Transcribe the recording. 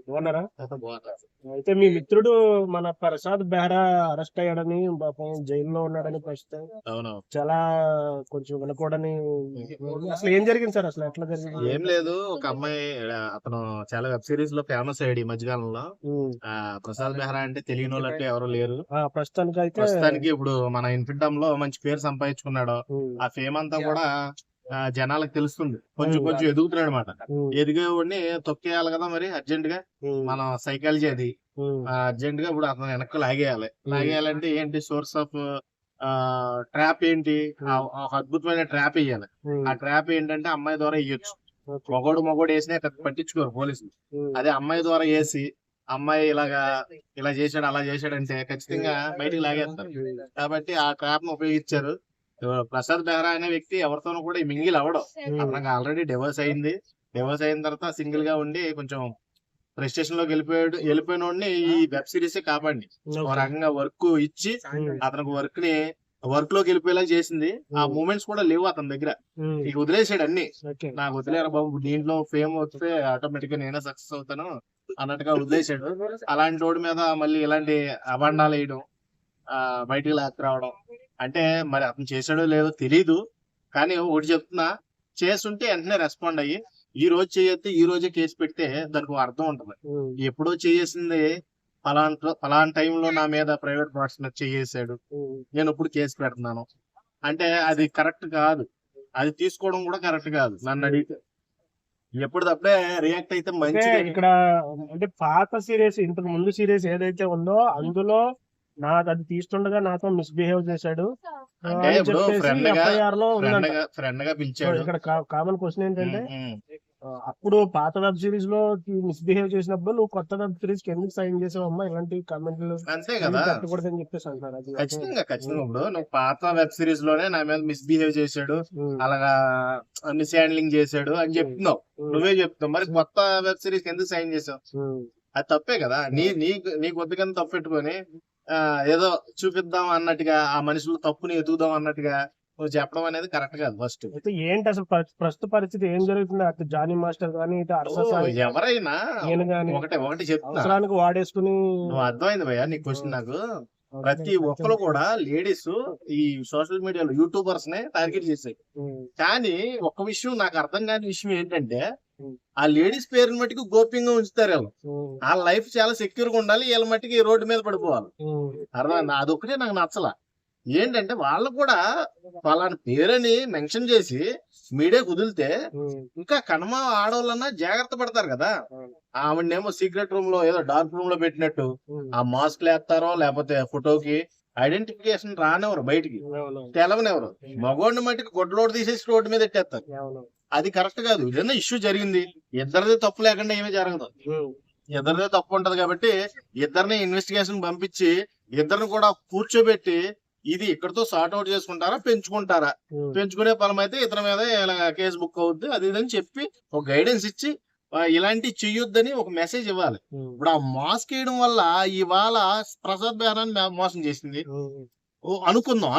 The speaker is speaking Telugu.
బాగున్నారా? బాగున్నా. అయితే మీ మిత్రుడు మన ప్రసాద్ బెహ్రా అరెస్ట్ అయ్యాడని పాపం జైల్లో ఉన్నాడని ప్రస్తుతం అవునవును. చాలా కొంచెం వినకూడని. అసలు ఏం జరిగింది సార్? అసలు ఎట్లా జరిగింది? ఏం లేదు, ఒక అమ్మాయి అతను చాలా వెబ్ సిరీస్ లో ఫేమస్ అయ్యాడు ఈ మధ్యకాలంలో. ప్రసాద్ బెహ్రా అంటే తెలియని వాళ్ళంటే ఎవరు లేరు. ప్రస్తుతానికి ఇప్పుడు మన ఇన్ఫిడమ్ లో మంచి పేరు సంపాదించుకున్నాడు. ఆ ఫేమ్ అంతా కూడా జనాలకు తెలుస్తుంది. కొంచెం కొంచెం ఎదుగుతున్నాడు అనమాట. ఎదిగేవాడిని తొక్కేయాలి కదా మరి అర్జెంట్ గా. మన సైకాలజీ అది. అర్జెంట్ గా ఇప్పుడు అతను వెనక్కి లాగేయాలంటే ఏంటి సోర్స్ ఆఫ్ ట్రాప్ ఏంటి? ఒక అద్భుతమైన ట్రాప్ వేయాలి. ఆ ట్రాప్ ఏంటంటే అమ్మాయి ద్వారా వేయొచ్చు. మగోడు వేసినా పట్టించుకోరు పోలీసులు. అదే అమ్మాయి ద్వారా వేసి అమ్మాయి ఇలా చేశాడు అలా చేశాడంటే ఖచ్చితంగా బయటికి లాగేస్తారు. కాబట్టి ఆ ట్రాప్ ను ఉపయోగించారు. ప్రసాద్ బెహ్రా అనే వ్యక్తి ఎవరితోనూ కూడా మింగిల్ అవ్వడం. అతనికి ఆల్రెడీ డివోర్స్ అయింది. డివోర్స్ అయిన తర్వాత సింగిల్ గా ఉండి కొంచెం ప్రెస్టేషన్ లోకి వెళ్ళిపోయిన వాడిని ఈ వెబ్ సిరీస్ కాపాడి ఒక రకంగా వర్క్ ఇచ్చి అతనికి వర్క్ లోకి వెళ్ళిపోయేలా చేసింది. ఆ మూమెంట్స్ కూడా లేవు అతని దగ్గర. ఇక వదిలేసాడు అన్ని. నాకు వదిలేరా బాబు, దీంట్లో ఫేమ్ వస్తే ఆటోమేటిక్ గా నేనే సక్సెస్ అవుతాను అన్నట్టుగా వదిలేసాడు. అలాంటి రోడ్డు మీద మళ్ళీ ఇలాంటి అభండాలు వేయడం, బయటికి రావడం అంటే మరి అతను చేశాడో లేదో తెలీదు. కానీ ఒకటి చెప్తున్నా, చేస్తుంటే వెంటనే రెస్పాండ్ అయ్యి ఈ రోజు చేయొద్దు ఈ రోజే కేసు పెడితే దానికి అర్థం ఉంటుంది. ఎప్పుడో చేసింది ఫలానా టైంలో నా మీద ప్రైవేట్ పార్ట్నర్ చేసాడు, నేను ఇప్పుడు కేసు పెడుతున్నాను అంటే అది కరెక్ట్ కాదు. అది తీసుకోవడం కూడా కరెక్ట్ కాదు నన్ను అడిగితే. ఎప్పటికప్పుడే రియాక్ట్ అయితే మంచిది. ఇక్కడ అంటే పాత సీరియస్, ఇంతకు ముందు సీరియస్ ఏదైతే ఉందో అందులో అది తీస్తుండగా నాతో మిస్బిహేవ్ చేశాడు అంటే ఇప్పుడు ఫ్రెండ్ గా పిలిచాడు. ఇక్కడ కామన్ క్వశ్చన్ ఏంటంటే, అప్పుడు పాత వెబ్ సిరీస్ లో మిస్బిహేవ్ చేసినప్పుడు నువ్వు కొత్త వెబ్ సిరీస్ కి ఎందుకు సైన్ చేసావు అమ్మా? ఇలాంటి కామెంట్లు అంతే కదా పెట్టకూడదని చెప్పేసి అంటున్నారు. ఖచ్చితంగా ఇప్పుడు నువ్వు పాత వెబ్ సిరీస్ లోనే నా మీద మిస్బిహేవ్ చేశాడు, అలాగా మిస్ హ్యాండ్లింగ్ చేశాడు అని చెప్తున్నావు. నువ్వే చెప్తున్నావు, మరి కొత్త వెబ్ సిరీస్ ఎందుకు సైన్ చేసావు? అది తప్పే కదా. నీ కొద్దిగా తప్పు పెట్టుకొని ఏదో చూపిద్దాం అన్నట్టుగా, ఆ మనుషులు తప్పుని ఎదుగుదాం అన్నట్టుగా నువ్వు చెప్పడం అనేది కరెక్ట్ కాదు. ఫస్ట్ అయితే ఏంటి అసలు ప్రస్తుత పరిస్థితి ఏం జరుగుతుంది? అటు జానీ మాస్టర్ గానీ ఇటు ఎవరైనా ఒకటి చెప్తున్నా, వాడేసుకుని. నువ్వు అర్థమైంది భయ్యా నీ క్వశ్చన్ నాకు. ప్రతి ఒక్కరు కూడా లేడీస్ ఈ సోషల్ మీడియాలో యూట్యూబర్స్ నే టార్గెట్ చేశాయి. కానీ ఒక్క విషయం నాకు అర్థం కాని విషయం ఏంటంటే, ఆ లేడీస్ పేరుని మట్టికి గోప్యంగా ఉంచుతారు. వీళ్ళు ఆ లైఫ్ చాలా సెక్యూర్ గా ఉండాలి, వీళ్ళ మట్టికి రోడ్డు మీద పడిపోవాలి. అర్థమైంది? అదొక్కటే నాకు నచ్చల. ఏంటంటే వాళ్ళు కూడా వాళ్ళని పేరుని మెన్షన్ చేసి మీడియా కుదిలితే ఇంకా కనుమ ఆడవాళ్ళన్నా జాగ్రత్త పడతారు కదా. ఆవిడనేమో సీక్రెట్ రూమ్ లో ఏదో డార్క్ రూమ్ లో పెట్టినట్టు ఆ మాస్క్ లేస్తారో లేకపోతే ఫోటోకి ఐడెంటిఫికేషన్ రానివ్వరు, బయటికి తెలవనివ్వరు. మగోడిని మట్టికి గొడ్లోడు తీసేసి రోడ్డు మీద ఎట్టేస్తారు. అది కరెక్ట్ కాదు. ఏదైనా ఇష్యూ జరిగింది, ఇద్దరిది తప్పు లేకుండా ఏమీ జరగదు. ఇద్దరిదే తప్పు ఉంటది కాబట్టి ఇద్దరిని ఇన్వెస్టిగేషన్ పంపించి ఇద్దరిని కూడా కూర్చోబెట్టి ఇది ఇక్కడతో సార్ట్ అవుట్ చేసుకుంటారా పెంచుకుంటారా, పెంచుకునే ఫలం అయితే ఇతని మీద ఇలా కేసు బుక్ అవుద్ది అది ఇదని చెప్పి ఒక గైడెన్స్ ఇచ్చి ఇలాంటి చెయ్యొద్దని ఒక మెసేజ్ ఇవ్వాలి. ఇప్పుడు ఆ మాస్క్ వేయడం వల్ల ఇవాళ ప్రసాద్ బెహ్రాని మోసం చేసింది అనుకుందాం